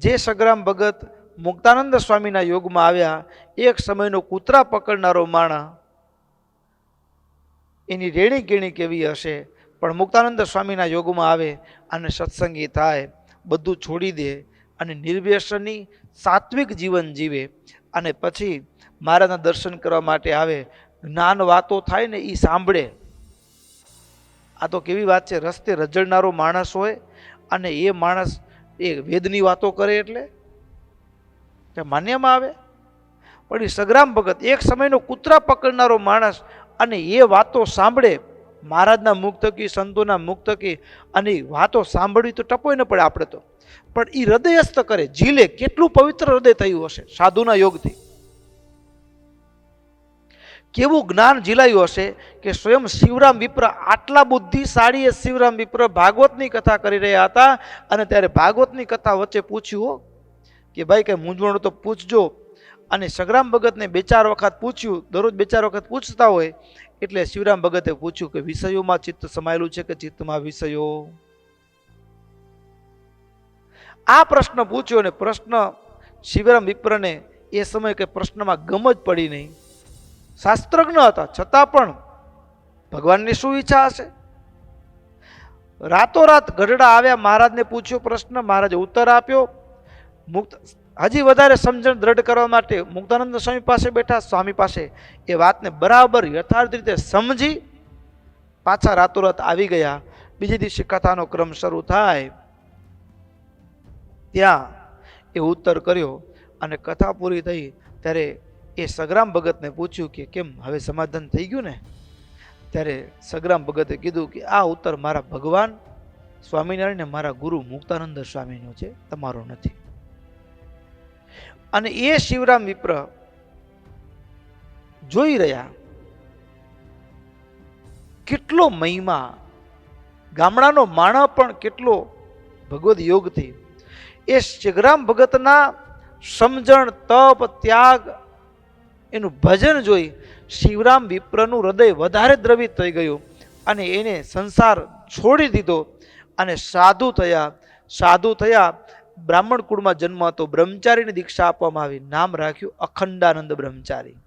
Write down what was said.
જે સગ્રામ ભગત મુક્તાનંદ સ્વામીના યોગમાં આવ્યા, એક સમયનો કૂતરા પકડનારો માણસ, એની રેણી કેણી કેવી હશે, પણ મુક્તાનંદ સ્વામીના યોગમાં આવે અને સત્સંગી થાય, બધું છોડી દે અને નિર્વ્યસની સાત્વિક જીવન જીવે અને પછી મહારાજના દર્શન કરવા માટે આવે, જ્ઞાન વાતો થાય ને એ સાંભળે. આ તો કેવી વાત છે, રસ્તે રજળનારો માણસ હોય અને એ માણસ એ વેદની વાતો કરે એટલે માન્યમાં આવે. પણ એ સગ્રામ ભગત એક સમયનો કૂતરા પકડનારો માણસ અને એ વાતો સાંભળે મહારાજના મુખ થકી, સંતોના મુખ થકી, અને વાતો સાંભળવી તો ટપોય ન પડે આપણે તો, પણ એ હૃદયસ્થ કરે, ઝીલે. કેટલું પવિત્ર હૃદય થયું હશે સાધુના યોગથી, કેવું જ્ઞાન ઝીલાયું હશે કે સ્વયં શિવરામ વિપ્ર, આટલા બુદ્ધિશાળી શિવરામ વિપ્ર ભાગવતની કથા કરી રહ્યા હતા અને ત્યારે ભાગવતની કથા વચ્ચે પૂછ્યું કે ભાઈ કઈ મૂંઝવણ તો પૂછજો. અને સગ્રામ ભગતને 2-4 વખત પૂછ્યું, દરરોજ 2-4 વખત પૂછતા હોય, એટલે શિવરામ ભગતે પૂછ્યું કે વિષયોમાં ચિત્ત સમાયેલું છે કે ચિત્તમાં વિષયો? આ પ્રશ્ન પૂછ્યો અને પ્રશ્ન શિવરામ વિપ્રને એ સમય કે પ્રશ્નમાં ગમ જ પડી નહીં. શાસ્ત્રજ્ઞ હતા છતાં પણ ભગવાનની શું ઈચ્છા હશે? રાતોરાત ગઢડા આવ્યા, મહારાજને પૂછ્યો પ્રશ્ન, મહારાજે ઉત્તર આપ્યો. હજી વધારે સમજણ દ્રઢ કરવા માટે મુક્તાનંદ સ્વામી પાસે બેઠા, સ્વામી પાસે એ વાતને બરાબર યથાર્થ રીતે સમજી પાછા રાતોરાત આવી ગયા. બીજે દિવસે કથાનો ક્રમ શરૂ થાય, ત્યાં એ ઉત્તર કર્યો અને કથા પૂરી થઈ ત્યારે એ સગ્રામ ભગતને પૂછ્યું કે કેમ હવે સમાધાન થઈ ગયું ને? ત્યારે સગ્રામ ભગતે કીધું કે આ ઉત્તર મારા ભગવાન સ્વામિનારાયણ ને મારા ગુરુ મુક્તાનંદ સ્વામીનો છે, તમારો નથી. અને એ શિવરામ વિપ્ર જોઈ રહ્યા કેટલો મહિમા, ગામડાનો માણસ પણ કેટલો ભગવદ યોગથી એ સગ્રામ ભગતના સમજણ, તપ, ત્યાગ, એનું ભજન જોઈ શિવરામ વિપ્રનું હૃદય વધારે દ્રવિત થઈ ગયું અને એને સંસાર છોડી દીધો અને સાધુ થયા. બ્રાહ્મણ કુળમાં જન્મ હતો, બ્રહ્મચારીની દીક્ષા આપવામાં આવી, નામ રાખ્યું અખંડાનંદ બ્રહ્મચારી.